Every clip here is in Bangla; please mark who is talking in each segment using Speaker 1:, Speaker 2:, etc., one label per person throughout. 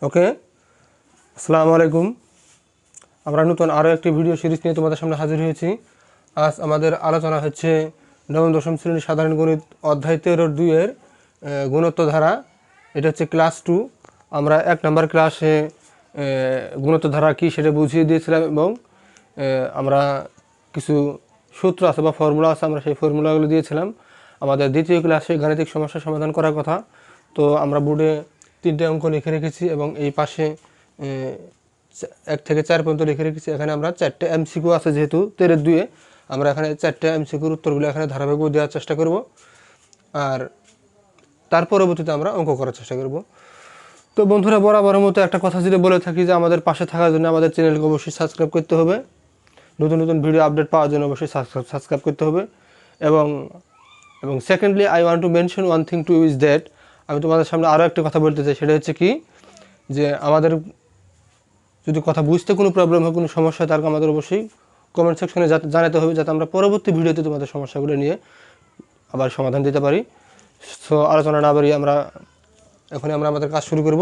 Speaker 1: ওকে, আসসালামু আলাইকুম। আমরা নতুন আরও একটি ভিডিও সিরিজ নিয়ে তোমাদের সামনে হাজির হয়েছি। আজ আমাদের আলোচনা হচ্ছে নবম দশম শ্রেণীর সাধারণ গণিত অধ্যায় 13-2 গুণোত্তর ধারা। এটা হচ্ছে ক্লাস 2। আমরা 1 নম্বর ক্লাসে গুণোত্তর ধারা কী সেটা বুঝিয়ে দিয়েছিলাম এবং আমরা কিছু সূত্র আছে বা ফর্মুলা আছে, আমরা সেই ফর্মুলাগুলো দিয়েছিলাম। আমাদের দ্বিতীয় ক্লাসে গাণিতিক সমস্যা সমাধান করার কথা। তো আমরা বোর্ডে 3টে অঙ্ক লিখে রেখেছি এবং এই পাশে 1 থেকে 4 পর্যন্ত লিখে রেখেছি। এখানে আমরা 4টে এমসিকিউ আছে, যেহেতু 13-2 আমরা এখানে 4টে এমসিকিউর উত্তরগুলো এখানে ধারাবাহিক দেওয়ার চেষ্টা করব, আর তার পরবর্তীতে আমরা অঙ্ক করার চেষ্টা করব। তো বন্ধুরা, বরাবরের মতো একটা কথা যেটা বলে থাকি যে আমাদের পাশে থাকার জন্য আমাদের চ্যানেলকে অবশ্যই সাবস্ক্রাইব করতে হবে, নতুন নতুন ভিডিও আপডেট পাওয়ার জন্য অবশ্যই সাবস্ক্রাইব করতে হবে। এবং secondly I want to mention one thing to is that, আমি তোমাদের সামনে আরও একটা কথা বলতে চাই। সেটা হচ্ছে কি, যে আমাদের যদি কথা বুঝতে কোনো প্রবলেম হয়, কোনো সমস্যা হয়, তাহলে আমাদের অবশ্যই কমেন্ট সেকশনে জানাতে হবে, যাতে আমরা পরবর্তী ভিডিওতে তোমাদের সমস্যাগুলো নিয়ে আবার সমাধান দিতে পারি। সো আলোচনা না বাড়িয়ে এখনই আমরা আমাদের কাজ শুরু করব।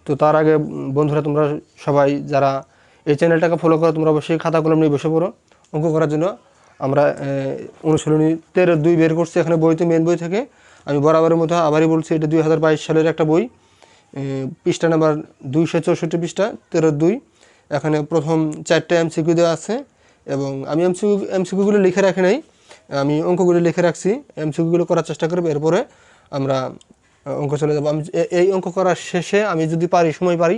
Speaker 1: তো তার আগে বন্ধুরা, তোমরা সবাই যারা এই চ্যানেলটাকে ফলো করো, তোমরা অবশ্যই খাতা কলম নিয়ে বসে পড়ো অঙ্ক করার জন্য। আমরা অনুশীলনী 13-2 বের করছি এখানে বইতে, মেন বই থেকে। আমি বরাবরের মতো আবারই বলছি, এটা 2022 সালের একটা বই, পৃষ্ঠা নাম্বার 264 পৃষ্ঠা 13-2। এখানে প্রথম 4টে এমসিকিউ দেওয়া আছে এবং আমি এমসিকিউগুলো লিখে রাখি নাই, আমি অঙ্কগুলো লিখে রাখছি। এমসিকিউগুলো করার চেষ্টা করব, এরপরে আমরা অঙ্ক চলে যাব। আমি এই অঙ্ক করার শেষে আমি যদি সময় পারি,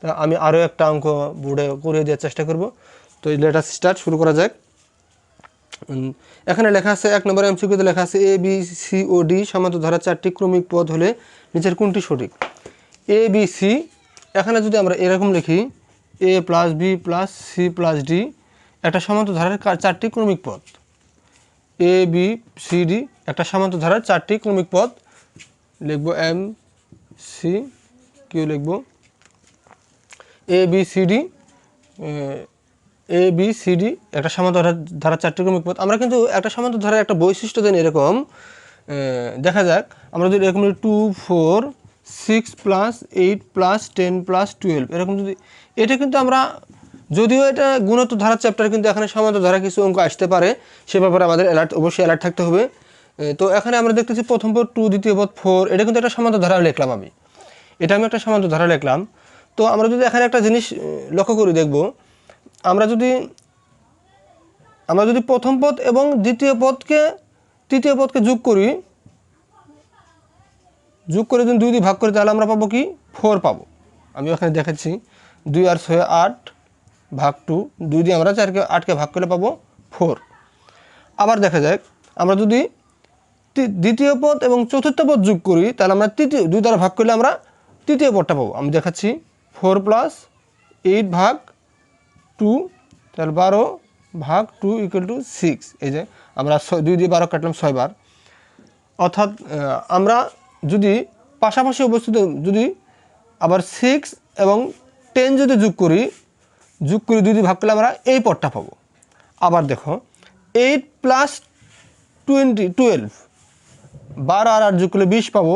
Speaker 1: তা আমি আরও একটা অঙ্ক বোর্ডে করে দেওয়ার চেষ্টা করব। তো লেট আস স্টার্ট, শুরু করা যাক। এখানে লেখা আছে 1 নম্বর এমসিকিউতে লেখা আছে A B C O D সমান্তর ধারা 4টি ক্রমিক পদ হলে নিচের কোনটি সঠিক? এ বি সি, এখানে যদি আমরা এরকম লিখি A plus B plus C plus D একটা সমান্তর ধারার 4টি ক্রমিক পদ। এ বি সি ডি একটা সমান্তর ধারার 4টি ক্রমিক পদ লিখব, এম সি কিউ লিখব। এ বি সি ডি একটা সমান্তর ধারার 4টি ক্রমিক পদ। আমরা কিন্তু একটা সমান্তর ধারার একটা বৈশিষ্ট্য দেন এরকম, দেখা যাক। আমরা যদি এরকম 2 4 6 প্লাস 8 প্লাস 10 প্লাস 12 এরকম যদি, এটা কিন্তু আমরা, যদিও এটা গুণোত্তর ধারার চ্যাপ্টার, কিন্তু এখানে সমান্তর ধারা কিছু অঙ্ক আসতে পারে, সে ব্যাপারে আমাদের অবশ্যই অ্যালার্ট থাকতে হবে। তো এখানে আমরা দেখতেছি প্রথম পদ 2, দ্বিতীয় পদ 4, এটা কিন্তু একটা সমান্তর ধারা লিখলাম আমি একটা সমান্তর ধারা লিখলাম। তো আমরা যদি এখানে একটা জিনিস লক্ষ্য করে দেখব, আমরা যদি প্রথম পদ এবং তৃতীয় পদকে যোগ করে যদি 2 দিয়ে ভাগ করি, তাহলে আমরা পাবো কি? 4 পাবো। আমি ওখানে দেখাচ্ছি 2 আর 6 8 ভাগ 2, 2 দিয়ে আমরা 8কে ভাগ করলে পাবো 4। আবার দেখা যাক, আমরা যদি দ্বিতীয় পদ এবং চতুর্থ পদ যোগ করি, তাহলে আমরা 2 দ্বারা ভাগ করলে আমরা তৃতীয় পদটা পাবো। আমি দেখাচ্ছি 4 প্লাস 8 ভাগ 2, তাহলে 12 ভাগ 2 = 6। এই যে আমরা 2 দিয়ে 12 কাটলাম 6 বার। অর্থাৎ আমরা যদি পাশাপাশি অবস্থিত, যদি আবার 6 এবং 10 যদি যোগ করি 2 দিয়ে ভাগ করলে আমরা এই পদটা পাবো। আবার দেখো 8 প্লাস 12 12 আর 8 যোগ করলে 20 পাবো।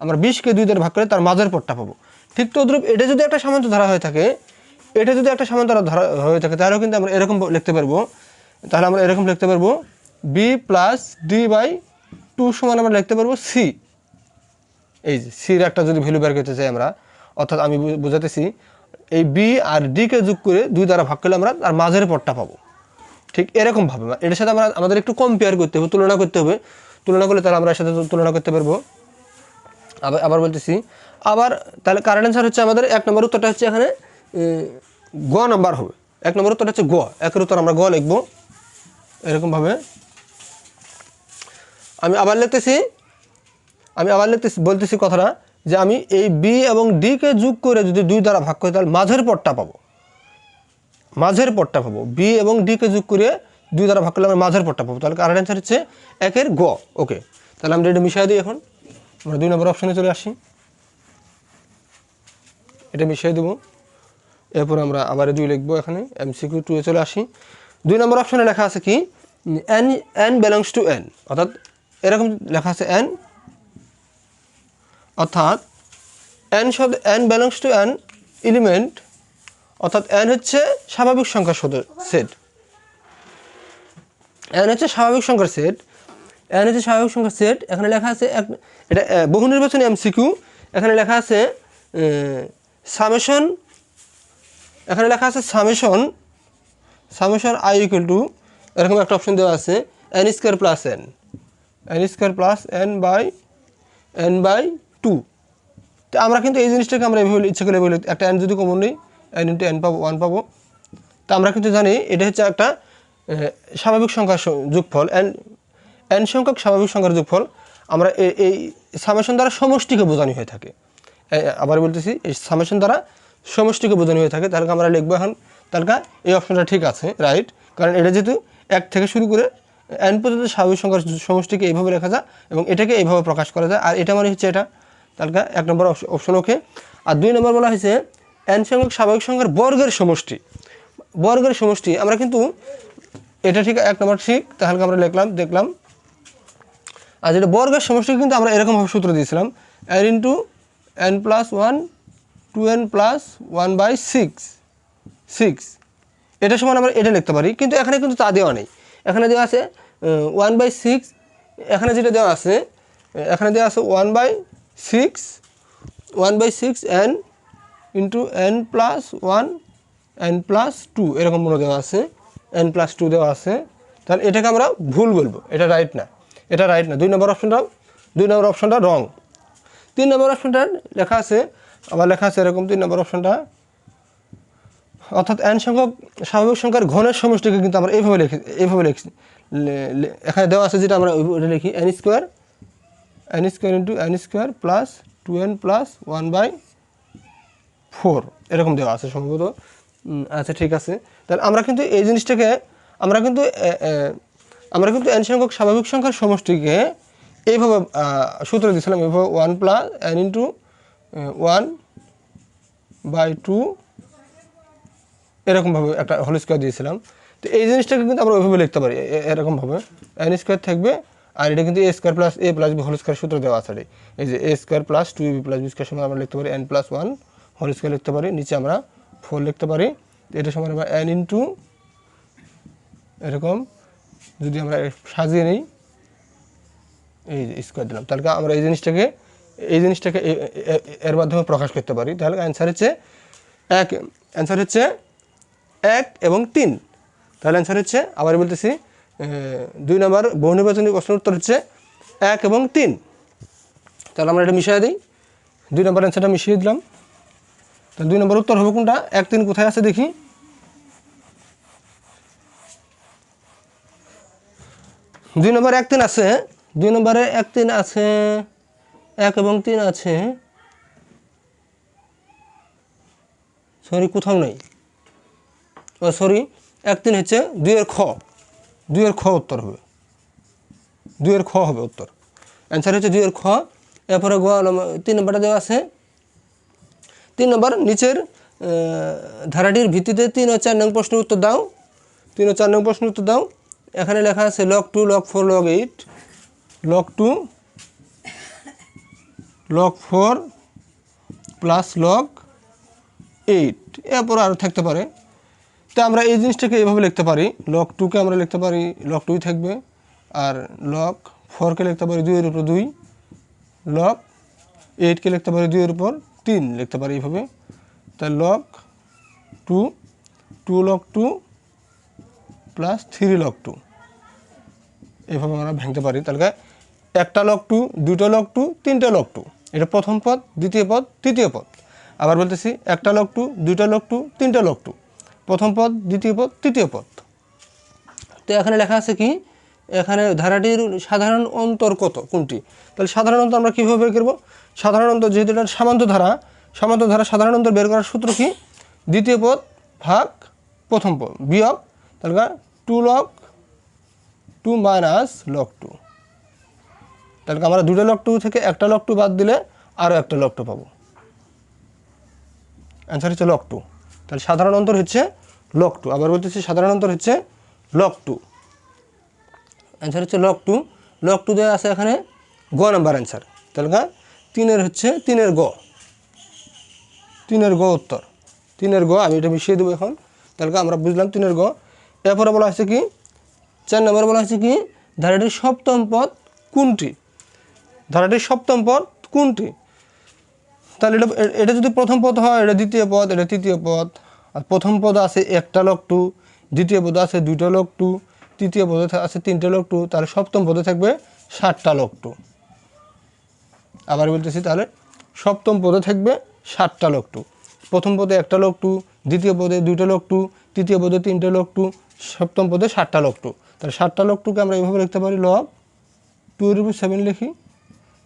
Speaker 1: আমরা 20কে 2 দিয়ে ভাগ করলে তার মাঝের পদটা পাবো। ঠিক তদ্রূপ এটা যদি একটা সমান্তর ধারা হয়ে থাকে, তাহলেও কিন্তু আমরা এরকম লিখতে পারবো। বি প্লাস ডি বাই 2 সমান আমরা লিখতে পারবো সি। এই যে সির একটা যদি ভ্যালু বের করতে চাই আমরা, অর্থাৎ আমি বোঝাতেছি এই বি আর ডিকে যোগ করে 2 দ্বারা ভাগ করলে আমরা তার মাঝের পদটা পাবো। ঠিক এরকমভাবে এটার সাথে আমাদের একটু কম্পেয়ার করতে হবে, তুলনা করতে হবে। তুলনা করলে তাহলে আমরা এর সাথে তুলনা করতে পারবো। আবার বলতেছি, তাহলে কারেন্ট অ্যান্সার হচ্ছে আমাদের 1 নম্বর উত্তরটা হচ্ছে এখানে গ নাম্বার হবে। 1 নম্বর উত্তরটা হচ্ছে গ, একের উত্তর আমরা গ লিখবো এরকমভাবে। আমি আবার বলতেছি কথাটা, যে আমি এই বি এবং ডিকে যোগ করে যদি 2 দ্বারা ভাগ করি, তাহলে মাঝের পদটা পাবো। বি এবং ডিকে যোগ করে 2 দ্বারা ভাগ করলে আমরা মাঝের পদটা পাবো। তাহলে কারেন্ট অ্যান্সার হচ্ছে 1-এর গ। ওকে, তাহলে আমরা এটা মিশিয়ে দিই। এখন আমরা 2 নম্বর অপশানে চলে আসি, এটা মিশিয়ে দেবো। এরপর আমরা আবার 2 লিখবো। এখানে এমসিকিউ 2 এ চলে আসি। 2 নম্বর অপশানে লেখা আছে কি, n belongs to n, অর্থাৎ এরকম লেখা আছে n, অর্থাৎ n belongs to an element, অর্থাৎ n হচ্ছে স্বাভাবিক সংখ্যার সেট, n হচ্ছে স্বাভাবিক সংখ্যার সেট, n হচ্ছে স্বাভাবিক সংখ্যার সেট। এখানে লেখা আছে এটা বহু নির্বাচনী এমসিকিউ। এখানে লেখা আছে সামেশন, এখানে লেখা আছে সামেশন i ইকুয়াল টু এরকম একটা অপশন দেওয়া আছে n square plus n by 2। তো আমরা কিন্তু এই জিনিসটাকে আমরা এভাবে ইচ্ছা করে বলি, একটা n যদি কমন নিই n ইন্টু n পাবো 1 পাবো। তো আমরা কিন্তু জানি এটা হচ্ছে একটা স্বাভাবিক সংখ্যার যোগফল, n সংখ্যক স্বাভাবিক সংখ্যার যোগফল। আমরা এই সামেশন দ্বারা সমষ্টিকে বোঝানো হয়ে থাকে। আবার বলতেছি, এই সামেশন দ্বারা সমষ্টিকে বোঝানো হয়ে থাকে। তাহলে আমরা লিখবো এখন, তাহলে এই অপশনটা ঠিক আছে, রাইট। কারণ এটা যেহেতু 1 থেকে শুরু করে n পর্যন্ত স্বাভাবিক সংখ্যার সমষ্টিকে এইভাবে লেখা যায় এবং এটাকে এইভাবে প্রকাশ করা যায়। আর এটা মানে হচ্ছে এটা, তাহলে 1 নম্বর অপশন ওকে। আর 2 নম্বর বলা হয়েছে n সংখ্যক স্বাভাবিক সংখ্যার বর্গের সমষ্টি। আমরা কিন্তু এটা ঠিক 1 নম্বর ঠিক, তাহলে আমরা দেখলাম। আর যেটা বর্গের সমষ্টি কিন্তু আমরা এরকমভাবে সূত্র দিয়েছিলাম n into n plus 1 2n plus 1/6। এটা সমান আমরা এটা লিখতে পারি, কিন্তু এখানে কিন্তু তা দেওয়া নেই। এখানে দেওয়া আছে 1/6, এখানে যেটা দেওয়া আছে, এখানে দেওয়া আছে 1/6 n into n plus 1 n plus 2 এরকম মনে দেওয়া আছে, n প্লাস 2 দেওয়া আছে। তাহলে এটাকে আমরা ভুল বলবো, এটা রাইট না। 2 নম্বর অপশনটা রং। 3 নম্বর অপশনটা লেখা আছে এরকম 3 নম্বর অপশনটা, অর্থাৎ n সংখ্যক স্বাভাবিক সংখ্যার ঘনের সমষ্টিকে কিন্তু আমরা এইভাবে লিখছি। এখানে দেওয়া আছে যেটা আমরা ওইটা লিখি n square into n square plus 2n plus 1/4 এরকম দেওয়া আছে সম্ভবত। আচ্ছা ঠিক আছে। তাহলে আমরা কিন্তু এই জিনিসটাকে আমরা কিন্তু n সংখ্যক স্বাভাবিক সংখ্যার সমষ্টিকে এইভাবে সূত্র দিয়েছিলাম, এইভাবে 1 প্লাস n ইন্টু 1/2 এরকমভাবে একটা হোল স্কোয়ার দিয়েছিলাম। তো এই জিনিসটাকে কিন্তু আমরা ওইভাবে লিখতে পারি, এরকমভাবে n স্কোয়ার থাকবে। আর এটা কিন্তু a square plus a plus b whole square সূত্র দেওয়া আছে। এই যে a square plus 2ab plus b square সমান আমরা লিখতে পারি n প্লাস 1 হোল স্কোয়ার লিখতে পারি, নিচে আমরা 4 লিখতে পারি। এটা সমান আমরা n ইন্টু এরকম যদি আমরা সাজিয়ে নিই, এই যে স্কোয়ার দিলাম, তাহলে আমরা এই জিনিসটাকে এর মাধ্যমে প্রকাশ করতে পারি। তাহলে অ্যান্সার হচ্ছে 1 এবং 3। তাহলে অ্যান্সার হচ্ছে, আবার বলতেছি, 2 নম্বর বহুনির্বাচনী প্রশ্নের উত্তর হচ্ছে 1 এবং 3। তাহলে আমরা এটা মিশিয়ে দিই, 2 নম্বর অ্যান্সারটা মিশিয়ে দিলাম। তাহলে 2 নম্বর উত্তর হবে কোনটা? 1 3 কোথায় আছে দেখি। 2 নম্বর 1 3 আছে, 2 নম্বরে 1 3 আছে, 1 এবং 3 আছে, সরি কোথাও নেই, ও সরি 1 3 হচ্ছে 2 এর খ উত্তর হবে, 2 এর খ হবে উত্তর। অ্যান্সার হচ্ছে 2 এর খ। এরপরে 3 নম্বরটা দেওয়া আছে। 3 নম্বর নিচের ধারাটির ভিত্তিতে 3 ও 4 নং প্রশ্নের উত্তর দাও। 3 ও 4 নং প্রশ্নের উত্তর দাও। এখানে লেখা আছে log 2 log 4 log 8, log 2 log 4 plus log 8, এরপর আরও থাকতে পারে। তো আমরা এই জিনিসটাকে এইভাবে লিখতে পারি, log 2কে আমরা লিখতে পারি log 2 থাকবে, আর log 4কে লিখতে পারি 2 এর উপর 2, log 8কে লিখতে পারি 2 এর উপর 3 লিখতে পারি এইভাবে। তাই log 2 log 2 প্লাস 3 log 2 এইভাবে আমরা ভাঙতে পারি। তাহলে একটা log 2, দুইটা log 2, তিনটা log 2, এটা প্রথম পদ, দ্বিতীয় পদ, তৃতীয় পদ। আবার বলতেছি, একটা log 2, দুইটা log 2, তিনটা log 2, প্রথম পদ, দ্বিতীয় পদ, তৃতীয় পদ। তো এখানে লেখা আছে কি, এখানে ধারাটির সাধারণ অন্তর কত, কোনটি? তাহলে সাধারণ অন্তর আমরা কীভাবে বের করব? সাধারণ অন্তর যেহেতু এটা সামান্ত ধারা সাধারণ অন্তর বের করার সূত্র কি? দ্বিতীয় পদ ভাগ প্রথম পদ বিয়োগ, তাহলে 2 log 2 মাইনাস log 2। তাহলে আমরা দুটো log 2 থেকে একটা log 2 বাদ দিলে আরও একটা log 2 পাবো। অ্যান্সার হচ্ছে log 2। তাহলে সাধারণ অন্তর হচ্ছে log 2। আবার বলতেছি, সাধারণ অন্তর হচ্ছে log 2। অ্যান্সার হচ্ছে log 2। log 2 দেওয়া আছে এখানে গ নাম্বার অ্যান্সার। তাহলে 3 এর গ। 3-এর গ উত্তর। 3-এর গ আমি এটা মিশিয়ে দেবো এখন। তাহলে আমরা বুঝলাম 3-এর গ। এরপরে বলা হয়েছে কি 4 নম্বরে বলা হয়েছে কি ধারাটির সপ্তম পদ কোনটি? ধারাটির সপ্তম পদ কোনটি? তাহলে এটা যদি প্রথম পদ হয় এটা দ্বিতীয় পদ, এটা তৃতীয় পদ। আর প্রথম পদ আছে 1টা লগ 2, দ্বিতীয় পদে আছে 2টা লগ 2, তৃতীয় পদে আছে 3টা লগ 2, তাহলে সপ্তম পদে থাকবে 7টা লগ 2। আবার বলতেছি, তাহলে সপ্তম পদে থাকবে 7টা লগ 2। প্রথম পদে 1টা লগ 2, দ্বিতীয় পদে 2টা লগ 2, তৃতীয় পদে 3টা লগ 2, সপ্তম পদে 7টা লগ 2। তাহলে 7টা লগ 2কে আমরা এইভাবে লিখতে পারি লগ 2/7 লিখি।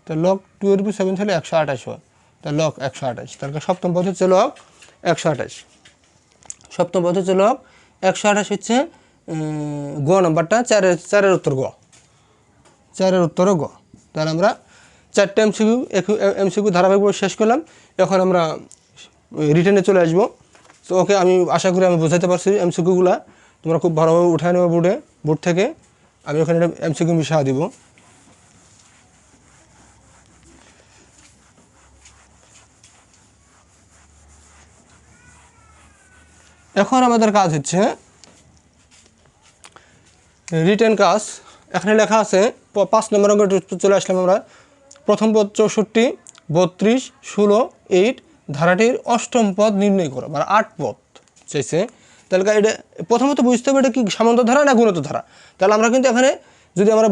Speaker 1: তো লগ 2/7 হলে 128 হয়। তাহলে লগ 128। তাহলে সপ্তম পদ হচ্ছে লগ 128। সপ্তম পদ হচ্ছে লগ 128 হচ্ছে গ নাম্বারটা, 4-এর উত্তর গ। 4-এর উত্তর গ। তাহলে আমরা 4টে এমসিকিউ ধারাবাহিকভাবে শেষ করলাম। এখন আমরা রিটেনে চলে আসবো। তো ওকে, আমি আশা করি আমি বোঝাতে পারছি এমসিকিউগুলো। তোমরা খুব ভালোভাবে উঠায় নেবে বোর্ড থেকে। আমি ওখানে এমসিকিউ মিশিয়ে দিব। এখন আমাদের কাজ হচ্ছে রিটেন কাজ। এখানে লেখা আছে 5 নম্বর অঙ্কে চলে আসলাম আমরা। প্রথম পদ 64, 32, 16, 8 ধারাটির অষ্টম পদ নির্ণয় করো, মানে 8 পদ চাইছে। তাহলে এটা প্রথমত বুঝতে হবে এটা কি সামন্ত ধারা না গুণিত ধারা। তাহলে আমরা কিন্তু এখানে যদি আমরা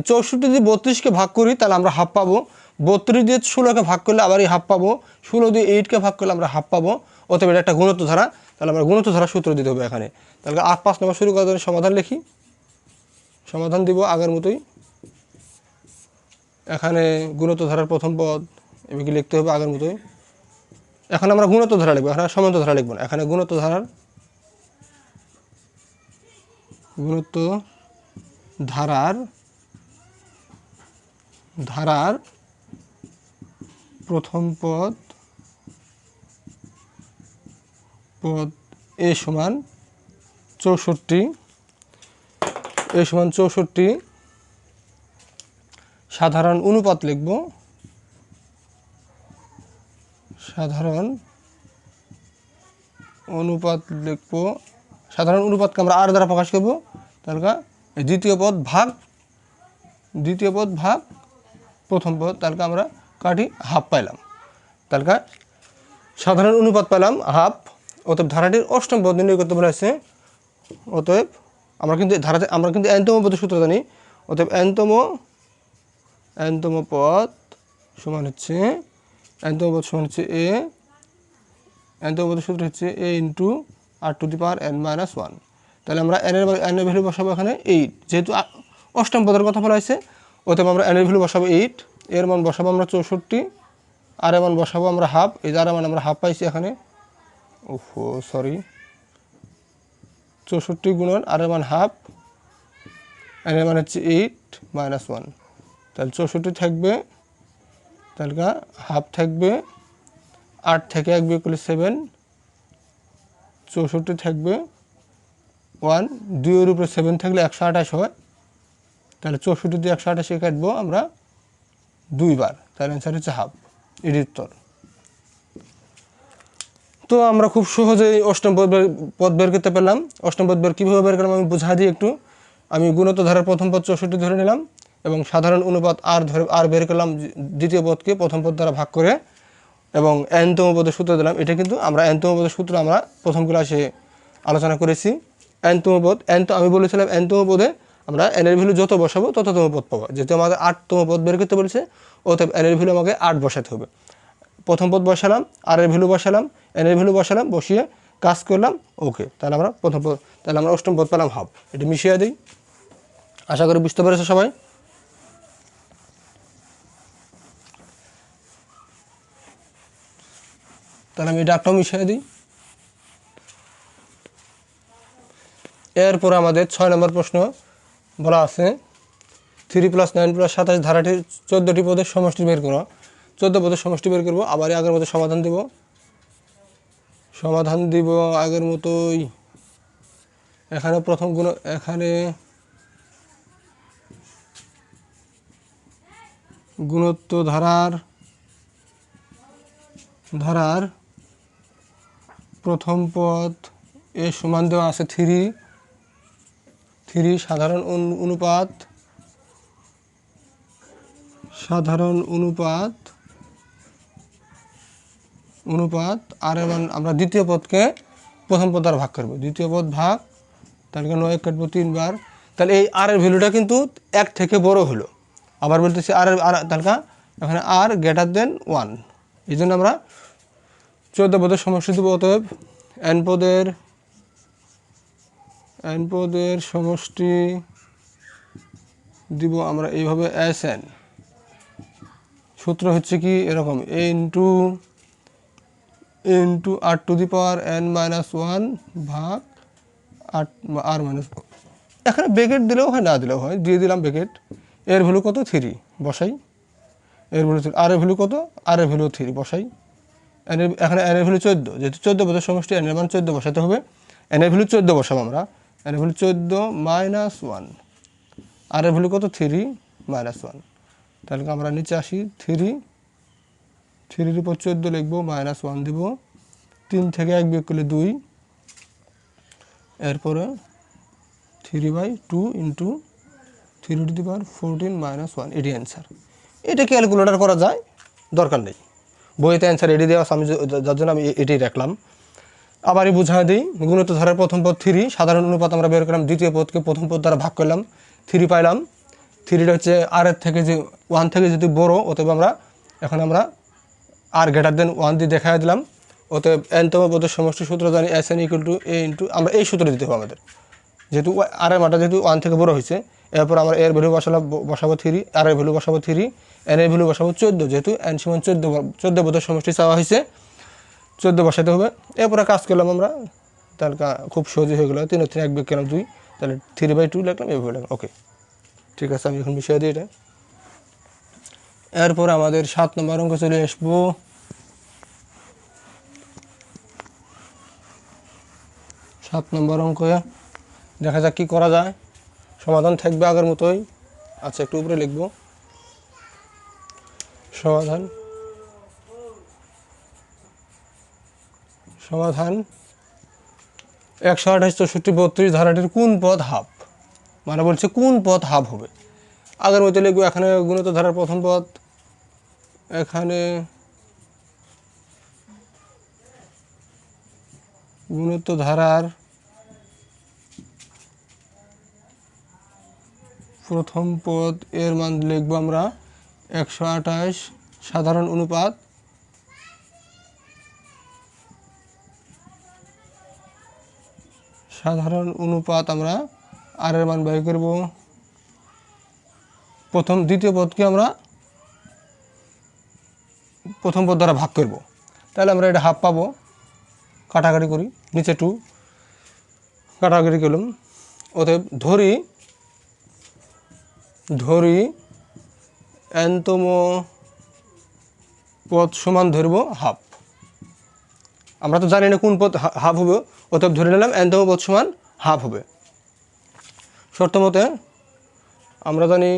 Speaker 1: 64 দিয়ে 32কে ভাগ করি তাহলে আমরা হাফ পাবো। 32 দিয়ে 16কে ভাগ করলে আবারই হাফ পাবো। 16 দিয়ে 8কে ভাগ করলে আমরা হাফ পাবো। অতএব এটা একটা গুণিত ধারা। তাহলে আমরা গুণিত ধারা সূত্র দিতে হবে এখানে। তাহলে 5 নম্বর শুরু করার জন্য সমাধান লিখি। সমাধান দিব আগের মতোই। এখানে গুণিত ধারার প্রথম পদ এভাবে লিখতে হবে আগের মতোই। এখন আমরা গুণিত ধারা লিখবো, এখানে সমান্ত ধারা লিখবো না। এখানে গুণিত ধারার প্রথম পদ এ সমান 64 সাধারণ অনুপাত লিখব। সাধারণ অনুপাতকে আমরা আর দ্বারা প্রকাশ করব। তাহলে দ্বিতীয় পদ ভাগ প্রথম পদ। তাহলে আমরা কাটি হাফ পাইলাম। তাহলে সাধারণ অনুপাত পেলাম হাফ। অতএব ধারাটির অষ্টম পদ নির্ণয় করতে বলা হয়েছে। অতএব আমরা কিন্তু এনতম পদের সূত্র জানি। অতএব এনতম পদ সমান হচ্ছে এ। এনতম পদের সূত্র হচ্ছে a × r⁻n−1। তাহলে আমরা এন এর ভ্যালু বসাবো এখানে 8, যেহেতু অষ্টম পদের কথা বলা হয়েছে। অতএব আমরা এন এর ভ্যালু বসাবো 8, এর মান বসাবো আমরা 64, আর এর মান বসাবো আমরা হাফ। এই যার মান আমরা হাফ পাইছি এখানে। 64 গুণন আর এর মান হাফ, এন এর মান হচ্ছে 8-1। তাহলে 64 থাকবে, তাহলে হাফ থাকবে, 8 থেকে 1 বিয়োগ করলে 7, 64 থাকবে 1, 2-এর উপরে 7 থাকলে 128 হয়। তাহলে 64 দিয়ে 128 কাটবো আমরা 2 বার। তাহলে অ্যান্সার হচ্ছে হাফ। এর উত্তর। তো আমরা খুব সহজেই অষ্টম পদ বের করতে পারলাম। অষ্টম পদ কীভাবে বের করলাম আমি বুঝা দিই একটু। আমি গুণিত ধারার প্রথম পদ 64 ধরে নিলাম এবং সাধারণ অনুপাত আর বের করলাম দ্বিতীয় পদকে প্রথম পদ দ্বারা ভাগ করে, এবং এনতম পদের সূত্র দিলাম। এটা কিন্তু আমরা এনতম পদের সূত্র আমরা প্রথম ক্লাসে আলোচনা করেছি। এনতম পদ আমি বলেছিলাম এনতম পদে আমরা এন এর ভ্যালু যত বসাবো তততম পদ পাবো। যেহেতু আমাদের 8তম পদ বের করতে বলেছে, অতএব এন এর ভ্যালু আমাকে 8 বসাতে হবে। প্রথম পদ বসালাম, আর এর ভ্যালু বসালাম, এন এর ভ্যালু বসালাম, বসিয়ে কাজ করলাম। ওকে, তাহলে আমরা অষ্টম পদ পেলাম হাফ। এটা মিশিয়ে দিই। আশা করি বুঝতে পেরেছো সবাই। তাহলে আমি ডাকটাও মিশিয়ে দিই। এরপর আমাদের 6 নম্বর প্রশ্ন বলা আছে 3 + 9 + 27 ধারাটির 14টি পদের সমষ্টি বের করো। 14 পদের সমষ্টি বের করবো। আবার আগের মতো সমাধান দিব আগের মতোই। এখানে প্রথম এখানে গুণোত্তর ধারার প্রথম পদ এ সমান দেওয়া আছে 3 সাধারণ অনুপাত আর এবার আমরা দ্বিতীয় পদকে প্রথম পদ দ্বারা ভাগ করব। দ্বিতীয় পদ ভাগ, তাহলে 9 কাটবো 3 বার। তাহলে এই আর এর ভ্যালুটা কিন্তু 1 থেকে বড় হলো। আবার বলতেছি আর তাহলে এখানে আর গ্রেটার দেন 1, এই জন্য আমরা 14 পদের সমষ্টি দেবো। অতএব n পদের সমষ্টি দিব আমরা এইভাবে Sn। সূত্র হচ্ছে কি এরকম, a into r to the power n-1 ভাগ r মাইনাস। এখানে ব্র্যাকেট দিলেও হয়, না দিলেও হয়, দিয়ে দিলাম ব্র্যাকেট। এর ভ্যালু কত 3 বসাই, এর ভ্যালু 3, আর এর ভ্যালু কত, আর এর ভ্যালু 3 বসাই। এখানে n এর ভ্যালু 14, যেহেতু 14 পদের সমষ্টি n এর মান 14 বসাতে হবে। n এর ভ্যালু 14 বসাবো আমরা, n এর ভ্যালু 14 -1, আর এর ভ্যালু কত 3 -1। তাহলে আমরা নিচে আসি, 3 উপর 14 লিখবো, -1 দিব, 3 থেকে 1 বিয়োগ করলে 2, এরপরে 3/2 ইন্টু 3 টু দি পাওয়ার 14 -1, এটি অ্যান্সার। এটা ক্যালকুলেটর করা যায়, দরকার নেই, বইতে অ্যান্সার এটি দেওয়া আছে, আমি যার জন্য আমি এটি রাখলাম। আবারই বুঝা দিই, গুণিত ধারার প্রথম পদ 3, সাধারণ অনুপাত আমরা বের করলাম, দ্বিতীয় পদকে প্রথম পদ দ্বারা ভাগ করলাম, 3 পাইলাম। 3টা হচ্ছে আর এর থেকে, যে 1 থেকে যদি বড়, অতএব এখন আমরা আর গ্রেটার দেন 1 দিয়ে দেখা দিলাম। অতএব nতম পদের সমষ্টি সূত্র জানি Sn = a ইন্টু, আমরা এই সূত্র দিতে হবে আমাদের, যেহেতু আর এর মানটা যেহেতু 1 থেকে বড় হয়েছে। এরপর আমরা এর ভ্যালু বসাবো 3, আর এর ভ্যালু বসাবো 3, n এর ভ্যালু বসাবো 14, যেহেতু n সমান 14 পদের সমষ্টি চাওয়া হয়েছে, 14 বসাতে হবে। এরপরে কাজ করলাম আমরা, তাহলে খুব সহজই হয়ে গেল। 3 থেকে 1 বিয়োগ করলাম 2, তাহলে 3/2 লিখলাম, এভাবে লিখলাম। ওকে, ঠিক আছে, আমি এখন বিষয় দিই এটা। এরপর আমাদের 7 নম্বর অঙ্ক চলে আসবো। 7 নম্বর অঙ্কে দেখা যাক কী করা যায়। সমাধান থাকবে আগের মতোই। আচ্ছা, একটু উপরে লিখব, সমাধান 128, 64, 32 ধারাটির কোন পদ হাফ, মানে বলছে কোন পদ হাফ হবে। আগের মতো লিখবো। এখানে গুণিত ধারার প্রথম পদ, এখানে গুণিত ধারার প্রথম পদ এর মান লিখবো আমরা 128, সাধারণ অনুপাত আমরা আর এর মান বের করব। দ্বিতীয় পদকে আমরা প্রথম পদ দ্বারা ভাগ করব, তাহলে আমরা এটা হাফ পাবো। কাটাকাটি করি, নিচে 2 কাটাকাটি করলাম। অতএব ধরি nতম পদ সমান ধরব হাফ। আমরা তো জানি না কোন পদ হাফ হবে, অতএব ধরে নিলাম nতম পদ সমান হাফ হবে। শর্ত মতে আমরা জানি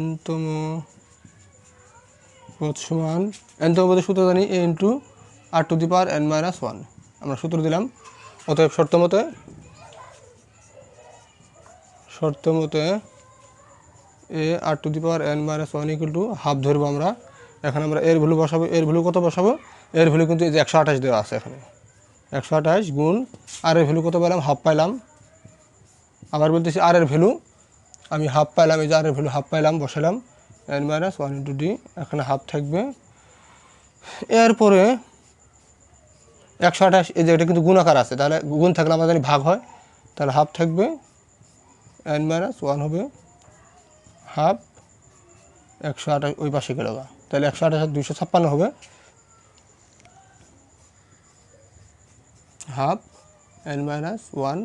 Speaker 1: nতম পদ সমান, nতম পদের সূত্র জানি a into r to the power n-1, আমরা সূত্র দিলাম। অতএব শর্ত মতে a r to the power n-1 = half ধরবো আমরা। এখন আমরা এর ভ্যালু বসাবো। এর ভ্যালু কত বসাবো? এর ভ্যালু কিন্তু এই যে 128 দেওয়া আছে, এখানে 128 গুণ আর এর ভ্যালু কত পেলাম, হাফ পাইলাম। আবার বলতেছি আর এর ভ্যালু আমি হাফ পাইলাম, এই যে আর এর ভ্যালু হাফ পাইলাম, বসালাম n-1 × d, এখানে হাফ থাকবে। এরপরে 128, এই যে এটা কিন্তু গুণাকার আছে, তাহলে গুণ থাকলে আমরা জানি ভাগ হয়, তাহলে হাফ থাকবে, n-1 হবে হাফ 128, ওই পাশে গেল, তাহলে 128 256 হবে, হাফ n-1।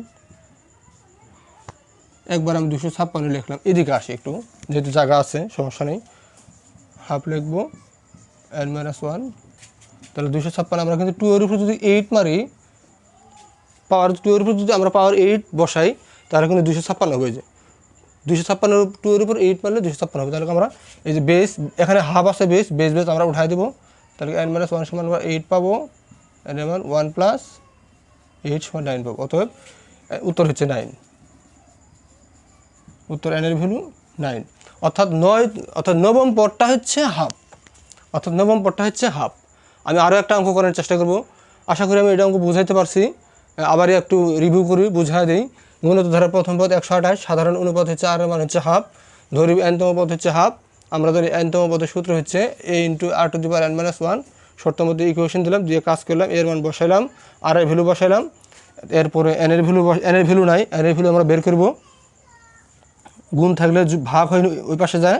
Speaker 1: একবার আমি 256 লিখলাম, এদিকে আসি একটু, যেহেতু জায়গা আছে সমস্যা নেই, হাফ লিখবো n-1। তাহলে 256, আমরা কিন্তু 2 এর উপর যদি 8 মারি, পাওয়ার 2 এর উপর যদি আমরা পাওয়ার 8 বসাই, তাহলে কিন্তু 256 হয়ে যায়। 256 2 এর উপর 8 মারলে 256 হবে। তাহলে আমরা এই যে বেস এখানে হাফ আছে, বেস আমরা উঠাই দেবো। তাহলে n - 1 সমান আমরা 8 পাবো, n এর মান 1 + 8 সমান 9 পাবো। অতএব উত্তর হচ্ছে 9, উত্তর n এর ভ্যালু 9। অর্থাৎ নবম পদটা হচ্ছে হাফ, আমি আরও একটা অঙ্ক করার চেষ্টা করব। আশা করি আমি এটা অঙ্ক বুঝাইতে পারছি। আবারই একটু রিভিউ করি, বুঝাই দিই। গুণিত ধারার প্রথম পদ 128, সাধারণ অনুপাত হচ্ছে r এর মান হচ্ছে হাফ, ধরি n-তম পদ হচ্ছে হাফ। আমরা ধরি n-তম পদের সূত্র হচ্ছে a × r⁴ n-1। শর্তের মধ্যে ইকুয়েশন দিলাম, দিয়ে কাজ করলাম, এর মান বসাইলাম, r এর ভ্যালু বসাইলাম। এরপরে n এর ভ্যালু নাই, n এর ভ্যালু আমরা বের করব। গুণ থাকলে ভাগ হয় ওই পাশে যায়,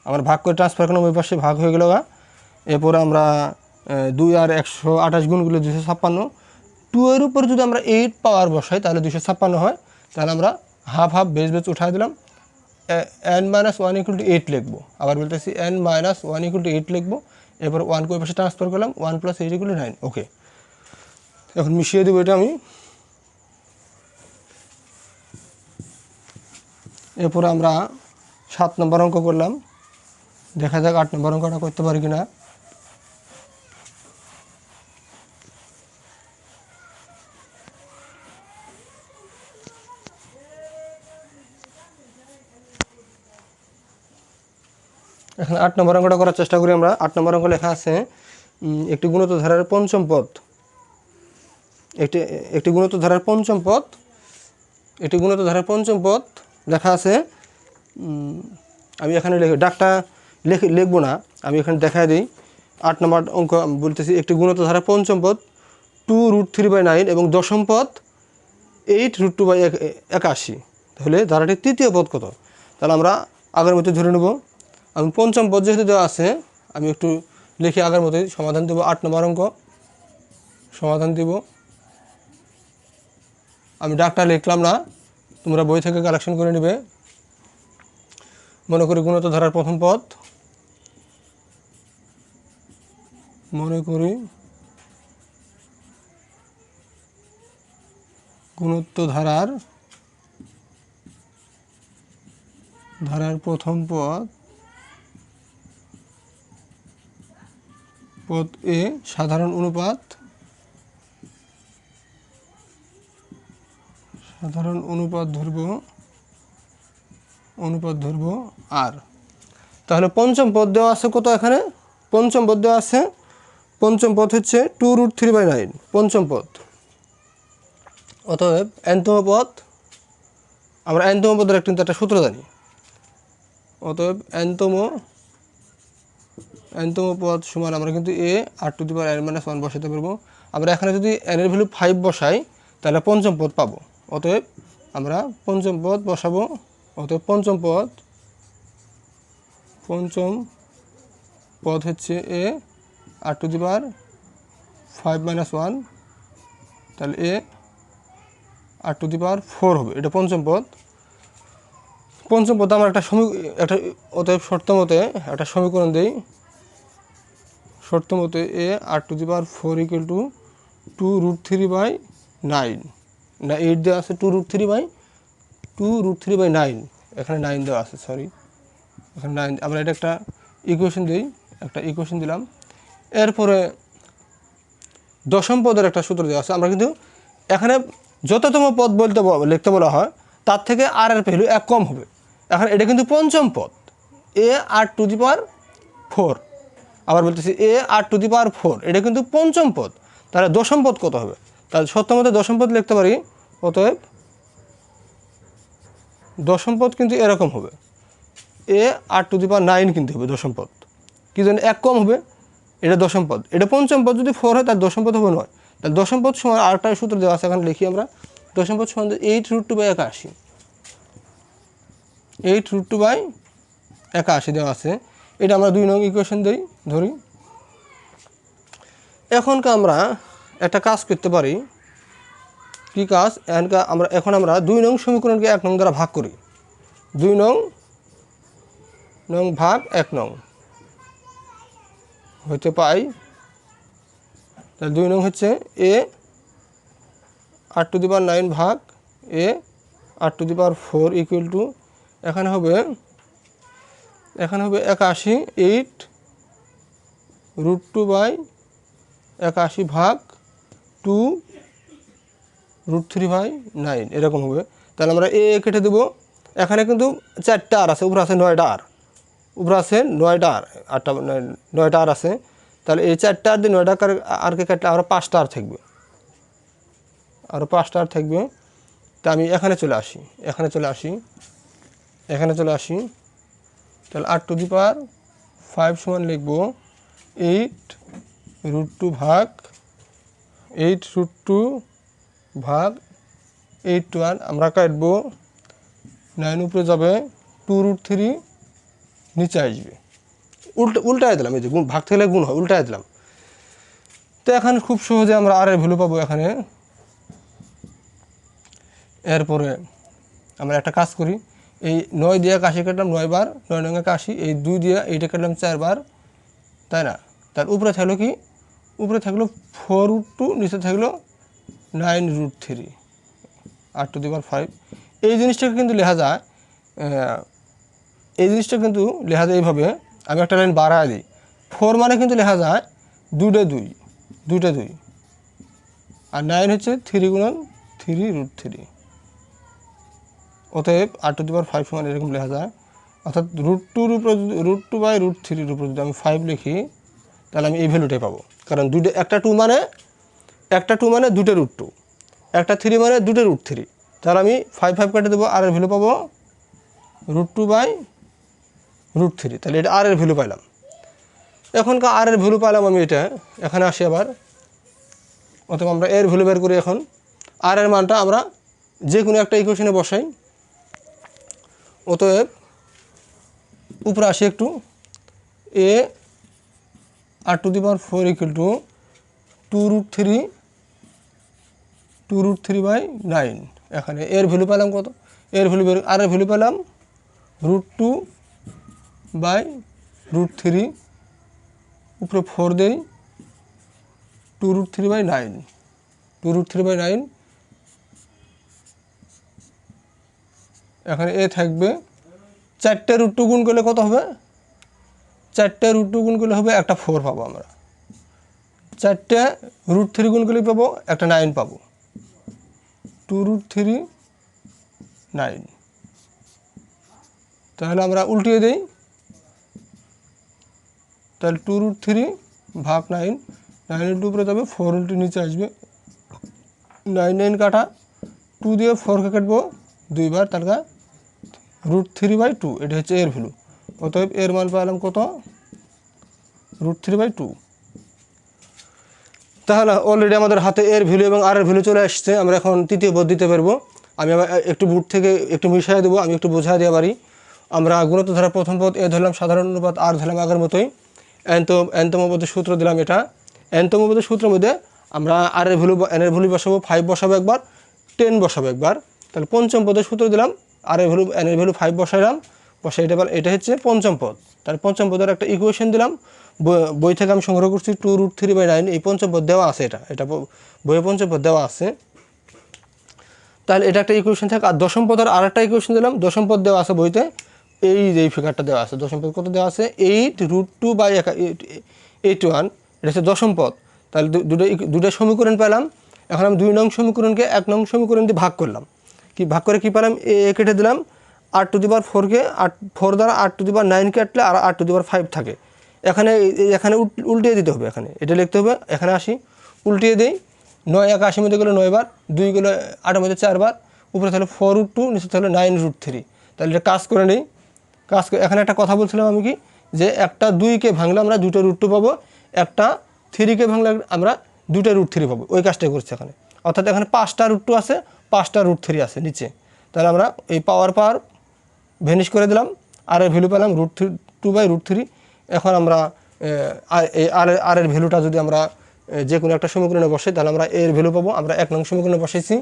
Speaker 1: আমরা ভাগ করে ট্রান্সফার করলাম, ওই পাশে ভাগ হয়ে গেল। এরপরে আমরা 2 আর 128 গুণগুলো 256। 2 এর উপর যদি আমরা 8 পাওয়ার বসাই তাহলে 256 হয়। তাহলে আমরা হাফ বেস উঠাই দিলাম, n - 1 = 8 লিখবো। আবার বলতেছি n - 1 = 8 লিখবো। এরপর 1 কে ওই পাশে ট্রান্সফার করলাম, 1 + 8 = 9। ওকে, এখন মিশিয়ে দেবো এটা আমি। এরপরে আমরা 7 নম্বর অঙ্ক করলাম, দেখা যাক 8 নম্বর অঙ্কটা করতে পারি কিনা। এখন 8 নম্বর অঙ্কটা করার চেষ্টা করি আমরা। 8 নম্বর অঙ্ক লেখা আছে একটি গুণিত ধারার পঞ্চম পদ, একটি গুণিত ধারার পঞ্চম পদ লেখা আছে। আমি এখানে ডাকটা লিখবো না, আমি এখানে দেখাই দিই। 8 নম্বর অঙ্ক বলতেছি একটি গুণিত ধারার পঞ্চম পদ 2√3/9 এবং দশম পদ 8√2/81। তাহলে ধারাটির তৃতীয় পদ কত? তাহলে আমরা আগের মতো ধরে নেব। আমি পঞ্চম পদ যেহেতু দেওয়া আছে, আমি একটু লিখে আগের মতোই সমাধান দেবো। 8 নম্বর অঙ্ক সমাধান দেব। আমি ডাকটা লিখলাম না, তোমরা বই থেকে কালেকশন করে নেবে। মনে করি গুণিত ধারার প্রথম পদ, মনে করি গুণিত ধারার প্রথম পদ এ সাধারণ অনুপাত ধরব আর। তাহলে পঞ্চম পদ দেওয়া আছে কত? এখানে পঞ্চম পদ দেওয়া আছে, পঞ্চম পদ হচ্ছে 2√3/9 পঞ্চম পদ। অতএব n-তম পদ, আমরা n-তম পদের কিন্তু একটা সূত্র জানি। অতএব n-তম পদ সমান আমরা কিন্তু a r⁴ বসাতে পারবো। আমরা এখানে যদি n এর ভ্যালু 5 বসাই তাহলে পঞ্চম পদ পাবো। অতএব আমরা পঞ্চম পদ বসাবো। অতএব পঞ্চম পদ হচ্ছে a r⁵ তাহলে a r⁴ হবে, এটা পঞ্চম পদ। পঞ্চম পদে আমরা অতএব শর্ত মতে একটা সমীকরণ দিই। শর্ত মতে a r⁴ = 2√3/9 না 8 দেওয়া আছে, 2√3/9, এখানে 9 দেওয়া আছে, সরি এখানে 9। আমরা এটা একটা ইকুয়েশন দিই, একটা ইকুয়েশন দিলাম। এরপরে দশম পদের একটা সূত্র দেওয়া আছে। আমরা কিন্তু এখানে যততম পদ লিখতে বলা হয় তার থেকে আর এর ভ্যালু 1 কম হবে। এখন এটা কিন্তু পঞ্চম পদ a r⁴। আবার বলতেছি a r⁴, এটা কিন্তু পঞ্চম পদ। তাহলে দশম পদ কত হবে? তাহলে সত্যমতে দশম পদ লিখতে পারি। অতএব দশম পদ কিন্তু এরকম হবে, a r⁹ কিন্তু হবে দশম পদ। কি জন্য 1 কম হবে? এটা দশম পদ, এটা পঞ্চম পদ যদি 4 হয় তার দশম পদ হবে 9। তাহলে দশম পদ সমান আরেকটা সূত্র দেওয়া আছে, এখানে লিখি আমরা। দশম পদ সমান 8√2/81, 8√2/81 দেওয়া আছে। এটা আমরা 2 নং ইকুয়েশন ধরি। এখনকার আমরা একটা কাজ করতে পারি। কি কাজ? আমরা 2 নং সমীকরণকে 1 নং দ্বারা ভাগ করি। 2 নং ভাগ 1 নং হইতে পাই। তাহলে 2 নং হচ্ছে a r⁹ ভাগ a r⁴ = এখানে হবে 81 8√2/81 ভাগ 2√3/9 এরকম হবে। তাহলে আমরা এ কেটে দেবো। এখানে কিন্তু 4টা আর আছে, উপরে আছে 9টা আর, উপরে আছে 9টা আর, 9টা আর আছে। তাহলে এই 4টা আর দিয়ে 9টা আরকে কাটলে আরও 5টা আর থাকবে, আরও 5টা আর থাকবে। তা আমি এখানে চলে আসি, তাহলে 8⁵ সমান লিখব 8√2 ভাগ 8√2/81। আমরা কাটবো 9 উপরে যাবে, 2√3 নিচে আসবে, উল্টায় দিলাম। এই যে গুণ ভাগ থেকে গুণ হয়, উল্টায় দিলাম। তো এখন খুব সহজে আমরা আর এর ভ্যালু পাবো এখানে। এরপরে আমরা একটা কাজ করি, এই 9 দিয়ে 81 কাটলাম 9 বার, 9 9 81, এই 2 দিয়ে এইটা কাটলাম 4 বার, তাই না? তার উপরে থাকলো কি, উপরে থাকলো 4√2, নিচে থাকলো 9√3, 8⁵। এই জিনিসটাকে কিন্তু লেখা যায়, এইভাবে। আমি একটা লাইন বাড়ায় দিই, 4 মানে কিন্তু লেখা যায় 2 2, আর 9 হচ্ছে 3 গুণন 3√3। অতএব 8⁵ সমান এরকম লেখা যায়। অর্থাৎ √2-র উপরে √2/√3-র উপরে যদি আমি 5 লিখি, তাহলে আমি এই ভ্যালুটাই পাবো। কারণ একটা 2 মানে 2টা √2, একটা 3 মানে 2টা √3। তাহলে আমি 5 কেটে দেবো, আর এর ভ্যালু পাবো √2/√3। তাহলে এটা আর এর ভ্যালু পাইলাম। এখনকার আর এর ভ্যালু পাইলাম আমি, এটা এখানে আসি আবার। অথবা আমরা এর ভ্যালু বের করি। এখন আর এর মানটা আমরা যে কোনো একটা ইকুয়েশনে বসাই। অতএব উপরে আসি একটু, এ 8⁴ = 2√3/9। এখানে এর ভ্যালু পেলাম কত, আর এর ভ্যালু পেলাম √2/√3, উপরে 4 দেই, 2√3/9। এখানে এ থাকবে। 4টে √2 গুণ করলে কত হবে? 4টে √2 গুণ করলে হবে একটা 4 পাবো আমরা। 4টে √3 গুণ করলে পাবো একটা 9 পাবো, 2√3/9। তাহলে আমরা উল্টিয়ে দেই, তাহলে 2√3 ভাগ 9, 9 উপরে যাবে, 4 নিচে আসবে, 9 9 কাটা, 2 দিয়ে 4কে কাটবো 2 বার, তার √3/2। এটা হচ্ছে এর ভ্যালু। অতএব এর মান পেলাম কত, √3/2। তাহলে অলরেডি আমাদের হাতে এর ভ্যালু এবং আর এর ভ্যালু চলে আসছে। আমরা এখন তৃতীয় পদ দিতে পারবো। আমি আবার একটু বুট থেকে একটু মিশিয়ে দেবো, আমি একটু বোঝাই দিয়ে পারি। আমরা গুণিত ধারা প্রথম পদ এ ধরলাম, সাধারণ অনুপাত আর ধরলাম আগের মতোই। এনতম পদের সূত্র দিলাম এটা। এনতম পদের সূত্রের মধ্যে আমরা আর এর ভ্যালু, এন এর ভ্যালু বসাবো, 5 বসাবো একবার, 10 বসাবো একবার। তাহলে পঞ্চম পদের সূত্র দিলাম, আর এর ভ্যালু, এন এর ভ্যালু 5 বসাইলাম, এটা হচ্ছে পঞ্চম পদ। তাহলে পঞ্চম পদের একটা ইকুয়েশন দিলাম, বই থেকে আমি সংগ্রহ করছি, 2√3/9। এই পঞ্চম পদ দেওয়া আছে, এটা বইয়ে পঞ্চম পদ দেওয়া আছে। তাহলে এটা একটা ইকুয়েশন থাকে। আর দশম পদের আর একটা ইকুয়েশন দিলাম, দশম পদ দেওয়া আছে বইতে, এই যে ফিগারটা দেওয়া আছে। দশম পদ কত দেওয়া আছে, 8√2/81। এটা হচ্ছে দশম পদ। তাহলে দুটো সমীকরণ পেলাম। এখন আমি 2 নং সমীকরণকে 1 নং সমীকরণ দিয়ে ভাগ করলাম। ভাগ করে কি পেলাম, এ কেটে দিলাম, 8⁴কে 4 দ্বারা 8⁹ কাটলে আর 8⁵ থাকে। এখানে উল্টিয়ে দিতে হবে, এখানে এটা লিখতে হবে। এখানে আসি, উল্টিয়ে দিই, 9 81 মধ্যে গেলে 9 বার, 2 গেলে 8 মধ্যে 4 বার, উপরে তাহলে 4√2, নিচে তাহলে 9√3। তাহলে এটা কাজ করে নেই। এখানে একটা কথা বলছিলাম আমি, কি যে একটা 2কে ভাঙলে আমরা 2টা √2 পাবো, একটা 3কে ভাঙলে আমরা 2টা √3 পাবো। ওই কাজটাই করছে এখানে। অর্থাৎ এখানে 5টা √2 আছে, 5টা √3 আছে নিচে। তাহলে আমরা এই পাওয়ার ভ্যানিশ করে দিলাম, আর এর ভ্যালু পেলাম √2/√3। এখন আমরা আর এর ভ্যালুটা যদি আমরা যে কোনো একটা সমীকরণে বসাই, তাহলে আমরা এর ভ্যালু পাবো। আমরা 1 নং সমীকরণে বসাইছি,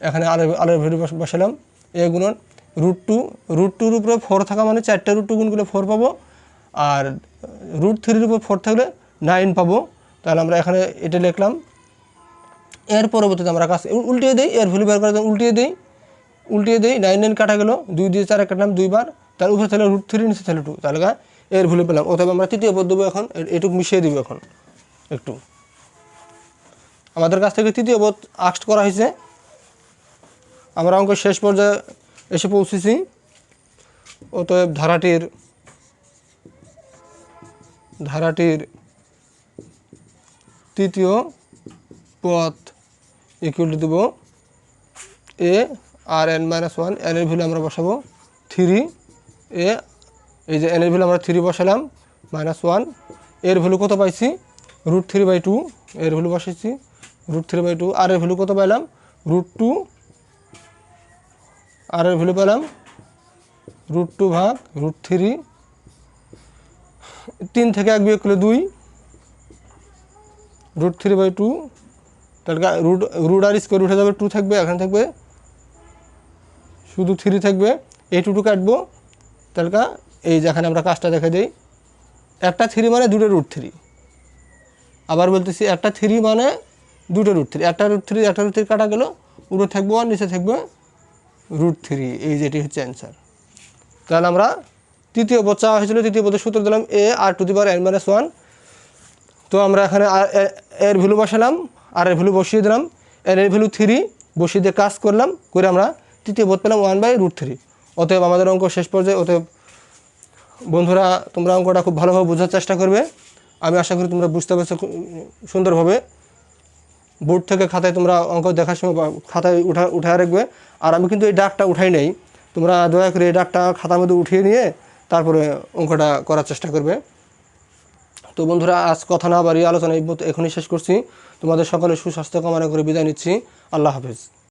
Speaker 1: এখানে আর এর ভ্যালু বসালাম, এ গুণন √2-র উপরে 4 থাকা মানে 4টে √2 গুণ করলে 4 পাবো, আর √3-র উপর 4 থাকলে 9 পাবো। তাহলে আমরা এখানে এটা লিখলাম। এর পরবর্তীতে আমরা কাজ উল্টিয়ে দিই, এর ভ্যালু বের করার জন্য উল্টিয়ে দিই, উল্টিয়ে দিই, 9 9 কাটা গেল, 2 দিয়ে 4 কাটলাম 2 বার, তার উপরে তাহলে √3 নিচে তাহলে 2, তাহলে এর ভ্যালু পেলাম। অতএব আমরা তৃতীয় পদ দেবো এখন, এটুকু মিশিয়ে দিব এখন একটু। আমাদের কাছ থেকে তৃতীয় পদ আস্ক করা হয়েছে, আমরা অঙ্কের শেষ পর্যায়ে এসে পৌঁছেছি। অতএব ধারাটির তৃতীয় পদ ইকুয়াল টু দেব a আর n-1, n এর ভ্যালু আমরা বসাবো 3, এই যে n এর ভ্যালু আমরা 3 বসালাম, -1, এর ভ্যালু কত পাইছি √3/2, এর ভ্যালু বসাইছি √3/2, আর এর ভ্যালু কত পেলাম √2, আর এর ভ্যালু পেলাম √2/√3, 3 থেকে 1 বিয়োগ করলে 2, √3/2, তাহলে রুট আর স্কোয়ার উঠে যাবে, 2 থাকবে, এখানে থাকবে শুধু 3 থাকবে, এই 2 কাটবো, তাহলে এই যেখানে আমরা কাজটা দেখে দিই, একটা 3 মানে 2টা √3, আবার বলতেছি একটা 3 মানে 2টা √3, একটা √3 কাটা গেল, উপরে থাকবে 1, নিচে থাকবে √3, এই যেটি হচ্ছে অ্যান্সার। তাহলে আমরা তৃতীয় পদ চাওয়া হয়েছিল, তৃতীয় পদের সূত্র দিলাম a r⁻n-1, তো আমরা এখানে এর ভ্যালু বসালাম, আর এর ভ্যালু বসিয়ে দিলাম, এর ভ্যালু 3 বসিয়ে দিয়ে কাজ করলাম, করে আমরা তৃতীয় পদ পেলাম 1/√3। অতএব আমাদের অঙ্ক শেষ পর্যায়ে। অতএব বন্ধুরা, তোমরা অঙ্কটা খুব ভালোভাবে বোঝার চেষ্টা করবে, আমি আশা করি তোমরা বুঝতে পারছো সুন্দরভাবে। বোর্ড থেকে খাতায় তোমরা অঙ্ক দেখার সময় খাতায় উঠায় রাখবে, আর আমি কিন্তু এই দাগটা উঠাই নেই, তোমরা দয়া করে এই দাগটা খাতার মধ্যে উঠিয়ে নিয়ে তারপরে অঙ্কটা করার চেষ্টা করবে। তো বন্ধুরা, আজ কথা না বাড়িয়ে আলোচনা এখনই শেষ করছি। তোমাদের সকলে সুস্বাস্থ্য কামনা করে বিদায় নিচ্ছি। আল্লাহ হাফেজ।